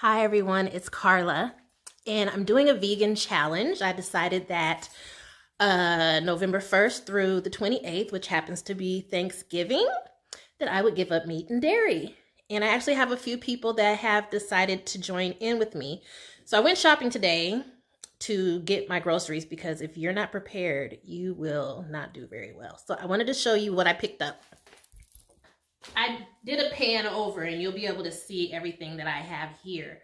Hi everyone, it's Karla, and I'm doing a vegan challenge. I decided that November 1st through the 28th, which happens to be Thanksgiving, that I would give up meat and dairy. And I actually have a few people that have decided to join in with me. So I went shopping today to get my groceries because if you're not prepared, you will not do very well. So I wanted to show you what I picked up. I did a pan over and you'll be able to see everything that I have here.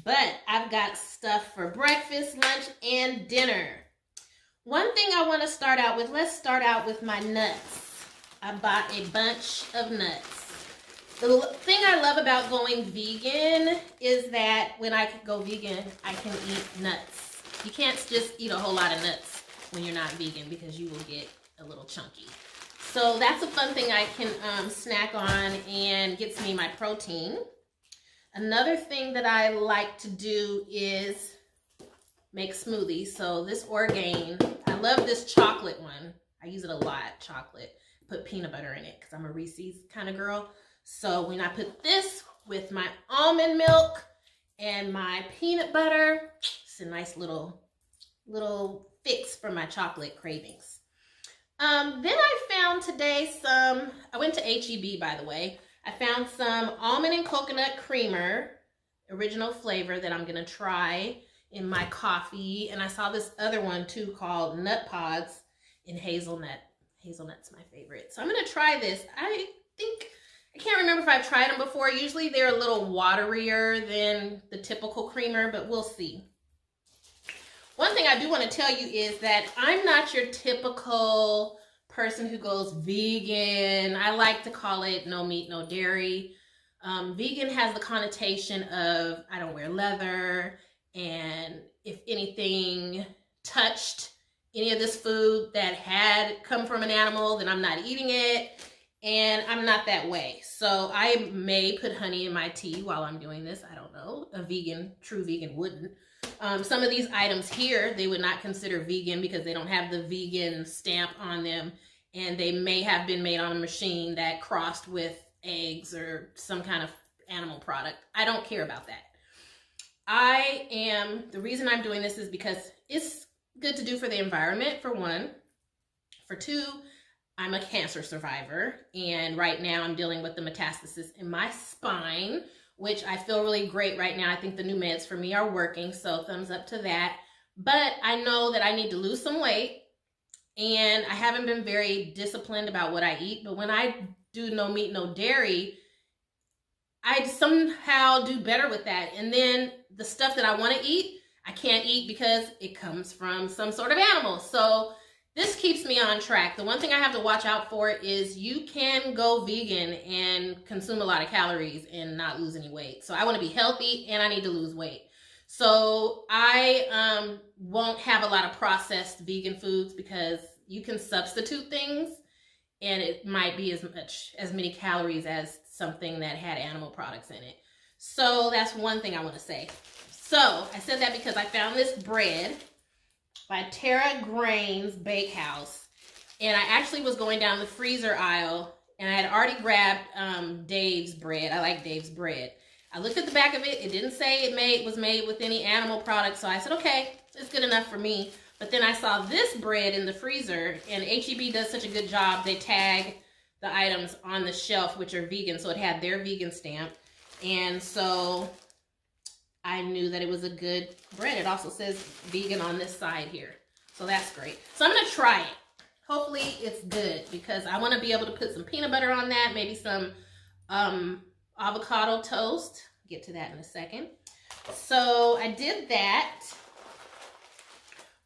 But I've got stuff for breakfast, lunch, and dinner. One thing I want to start out with, let's start out with my nuts. I bought a bunch of nuts. The thing I love about going vegan is that when I go vegan, I can eat nuts. You can't just eat a whole lot of nuts when you're not vegan because you will get a little chunky. So that's a fun thing I can snack on and gets me my protein. Another thing that I like to do is make smoothies. So this Orgain, I love this chocolate one. I use it a lot, chocolate. Put peanut butter in it because I'm a Reese's kind of girl. So when I put this with my almond milk and my peanut butter, it's a nice little fix for my chocolate cravings. Then I found today I went to H-E-B, by the way. I found some almond and coconut creamer, original flavor that I'm gonna try in my coffee. And I saw this other one too called Nut Pods in hazelnut. Hazelnut's my favorite. So I'm gonna try this. I can't remember if I've tried them before. Usually they're a little waterier than the typical creamer, but we'll see. One thing I do want to tell you is that I'm not your typical person who goes vegan. I like to call it no meat, no dairy. Vegan has the connotation of I don't wear leather, and if anything touched any of this food that had come from an animal, then I'm not eating it, and I'm not that way. So I may put honey in my tea while I'm doing this. I don't know. A vegan, true vegan wouldn't. Some of these items here, they would not consider vegan because they don't have the vegan stamp on them, and they may have been made on a machine that crossed with eggs or some kind of animal product. I don't care about that. The reason I'm doing this is because it's good to do for the environment, for one. For two, I'm a cancer survivor, and right now I'm dealing with the metastasis in my spine, which I feel really great right now. I think the new meds for me are working, so thumbs up to that. But I know that I need to lose some weight, and I haven't been very disciplined about what I eat. But when I do no meat, no dairy, I somehow do better with that. And then the stuff that I want to eat, I can't eat because it comes from some sort of animal. So this keeps me on track. The one thing I have to watch out for is you can go vegan and consume a lot of calories and not lose any weight. So I want to be healthy and I need to lose weight. So I won't have a lot of processed vegan foods because you can substitute things and it might be as many calories as something that had animal products in it. So that's one thing I want to say. So I said that because I found this bread by Terra Grains Bakehouse, and I actually was going down the freezer aisle and I had already grabbed Dave's bread. I like Dave's bread. I looked at the back of it. It didn't say it was made with any animal products, so I said, okay, it's good enough for me. But then I saw this bread in the freezer, and H-E-B does such a good job. They tag the items on the shelf, which are vegan, so it had their vegan stamp. And so I knew that it was a good bread. It also says vegan on this side here. So that's great. So I'm going to try it. Hopefully it's good because I want to be able to put some peanut butter on that, maybe some avocado toast. Get to that in a second. So I did that.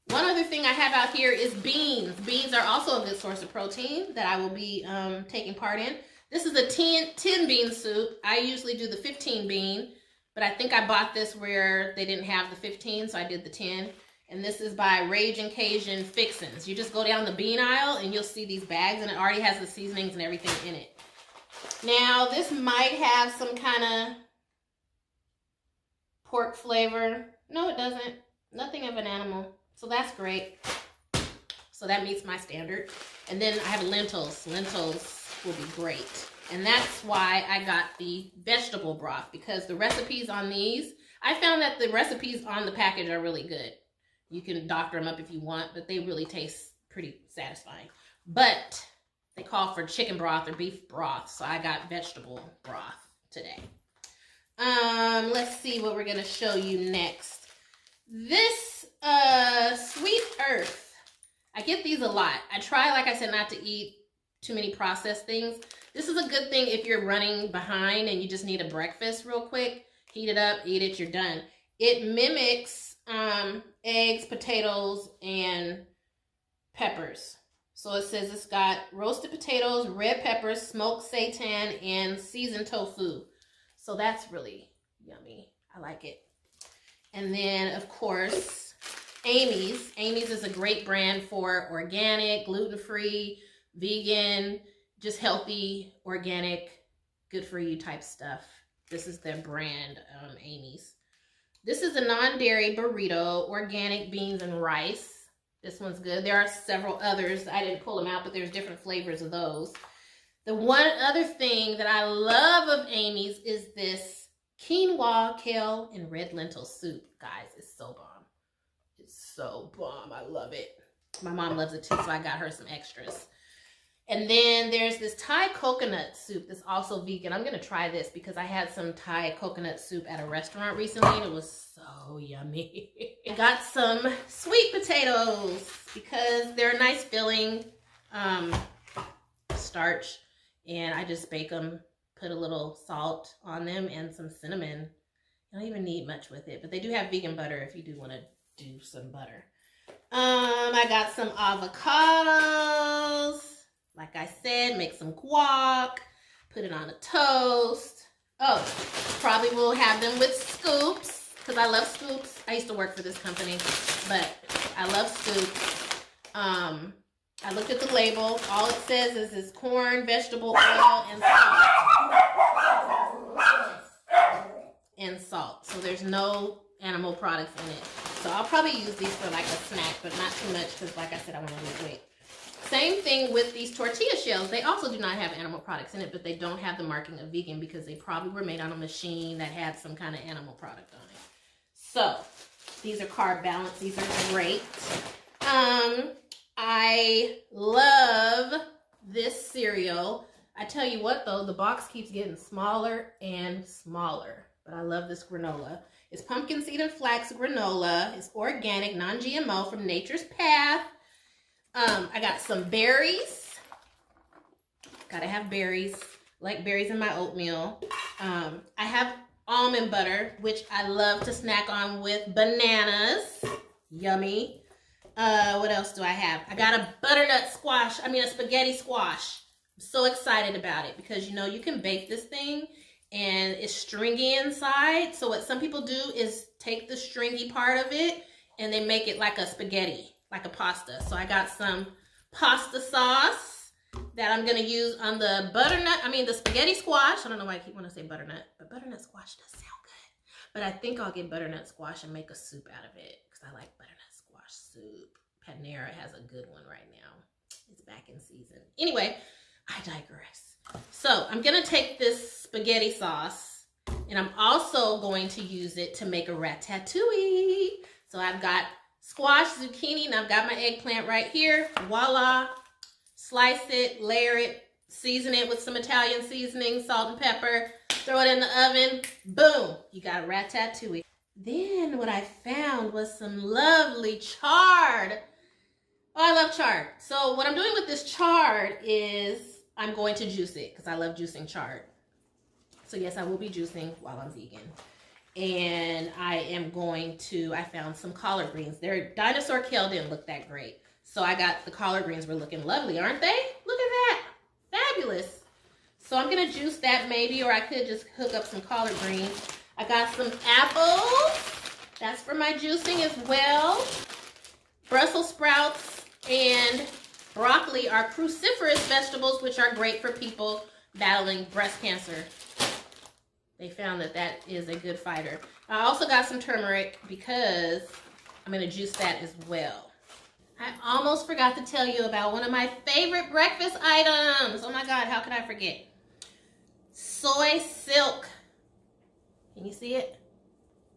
One other thing I have out here is beans. Beans are also a good source of protein that I will be taking part in. This is a 10 bean soup. I usually do the 15 bean. But I think I bought this where they didn't have the 15, so I did the 10. And this is by Ragin' Cajun Fixins. You just go down the bean aisle and you'll see these bags, and it already has the seasonings and everything in it. Now, this might have some kind of pork flavor. No, it doesn't. Nothing of an animal. So that's great. So that meets my standard. And then I have lentils. Lentils will be great. And that's why I got the vegetable broth, because the recipes on these, I found that the recipes on the package are really good. You can doctor them up if you want, but they really taste pretty satisfying. But they call for chicken broth or beef broth, so I got vegetable broth today. Let's see what we're gonna show you next. This Sweet Earth, I get these a lot. I try, like I said, not to eat too many processed things. This is a good thing if you're running behind and you just need a breakfast real quick. Heat it up, eat it, you're done. It mimics eggs, potatoes, and peppers. So it says it's got roasted potatoes, red peppers, smoked seitan, and seasoned tofu. So that's really yummy. I like it. And then, of course, Amy's. Amy's is a great brand for organic, gluten-free, vegan, just healthy, organic, good for you type stuff. This is their brand, Amy's. This is a non-dairy burrito, organic beans and rice. This one's good. There are several others. I didn't pull them out, but there's different flavors of those. The one other thing that I love of Amy's is this quinoa, kale, and red lentil soup. Guys, it's so bomb. It's so bomb. I love it. My mom loves it too, so I got her some extras. And then there's this Thai coconut soup that's also vegan. I'm going to try this because I had some Thai coconut soup at a restaurant recently and it was so yummy. I got some sweet potatoes because they're a nice filling starch, and I just bake them, put a little salt on them and some cinnamon. I don't even need much with it, but they do have vegan butter if you do want to do some butter. I got some avocados. Like I said, make some guac, put it on a toast. Oh, probably will have them with scoops because I love scoops. I used to work for this company, but I love scoops. I looked at the label. All it says is corn, vegetable oil, and salt. And salt. So there's no animal products in it. So I'll probably use these for like a snack, but not too much because, like I said, I want to lose weight. Same thing with these tortilla shells. They also do not have animal products in it, but they don't have the marking of vegan because they probably were made on a machine that had some kind of animal product on it. So these are carb balanced. These are great. I love this cereal. I tell you what though, the box keeps getting smaller and smaller, but I love this granola. It's pumpkin seed and flax granola. It's organic, non-GMO from Nature's Path. I got some berries. Gotta have berries. Like berries in my oatmeal. I have almond butter, which I love to snack on with bananas. Yummy. What else do I have? I got a butternut squash. I mean, a spaghetti squash. I'm so excited about it because, you know, you can bake this thing and it's stringy inside. So what some people do is take the stringy part of it and they make it like a spaghetti, like a pasta. So I got some pasta sauce that I'm going to use on the the spaghetti squash. I don't know why I keep wanting to say butternut, but butternut squash does sound good. But I think I'll get butternut squash and make a soup out of it because I like butternut squash soup. Panera has a good one right now. It's back in season. Anyway, I digress. So I'm going to take this spaghetti sauce and I'm also going to use it to make a ratatouille. So I've got squash, zucchini, and I've got my eggplant right here. Voila. Slice it, layer it, season it with some Italian seasoning, salt and pepper. Throw it in the oven. Boom. You got a ratatouille. Then what I found was some lovely chard. Oh, I love chard. So what I'm doing with this chard is I'm going to juice it because I love juicing chard. So yes, I will be juicing while I'm vegan. And I found some collard greens. Their dinosaur kale didn't look that great. So I got the collard greens were looking lovely, aren't they? Look at that. Fabulous. So I'm going to juice that maybe, or I could just hook up some collard greens. I got some apples. That's for my juicing as well. Brussels sprouts and broccoli are cruciferous vegetables, which are great for people battling breast cancer. They found that that is a good fighter. I also got some turmeric because I'm going to juice that as well. I almost forgot to tell you about one of my favorite breakfast items. Oh my God, how could I forget? soy silk. Can you see it?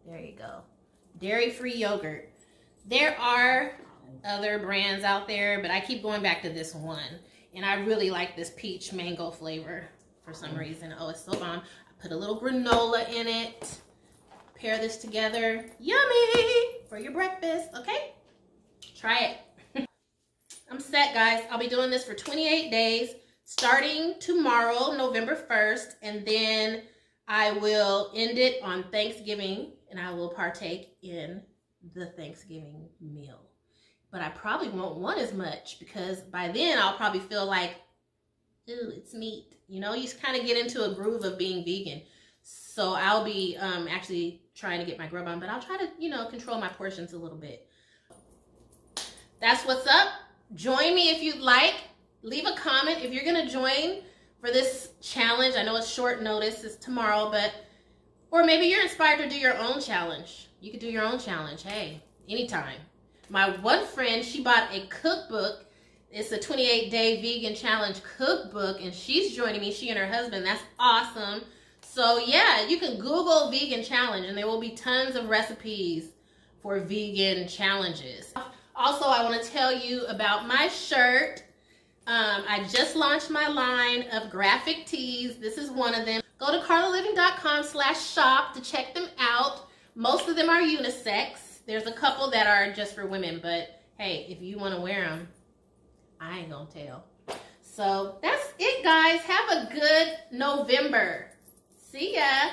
There you go. Dairy-free yogurt. There are other brands out there, but I keep going back to this one. And I really like this peach mango flavor for some reason. Oh, it's so bomb. I put a little granola in it. Pair this together. Yummy for your breakfast, okay? Try it. I'm set, guys. I'll be doing this for 28 days, starting tomorrow, November 1st, and then I will end it on Thanksgiving, and I will partake in the Thanksgiving meal. But I probably won't want as much because by then I'll probably feel like, ooh, it's meat. You know, you kind of get into a groove of being vegan. So I'll be actually trying to get my grub on, but I'll try to, you know, control my portions a little bit. That's what's up. Join me if you'd like. Leave a comment if you're going to join for this challenge. I know it's short notice. It's tomorrow, but, or maybe you're inspired to do your own challenge. You could do your own challenge. Hey, anytime. My one friend, she bought a cookbook. It's a 28-day vegan challenge cookbook, and she's joining me, she and her husband. That's awesome. So yeah, you can Google vegan challenge, and there will be tons of recipes for vegan challenges. Also, I want to tell you about my shirt. I just launched my line of graphic tees. This is one of them. Go to karlaliving.com/shop to check them out. Most of them are unisex. There's a couple that are just for women, but hey, if you want to wear them, I ain't gonna tell. So that's it, guys. Have a good November. See ya.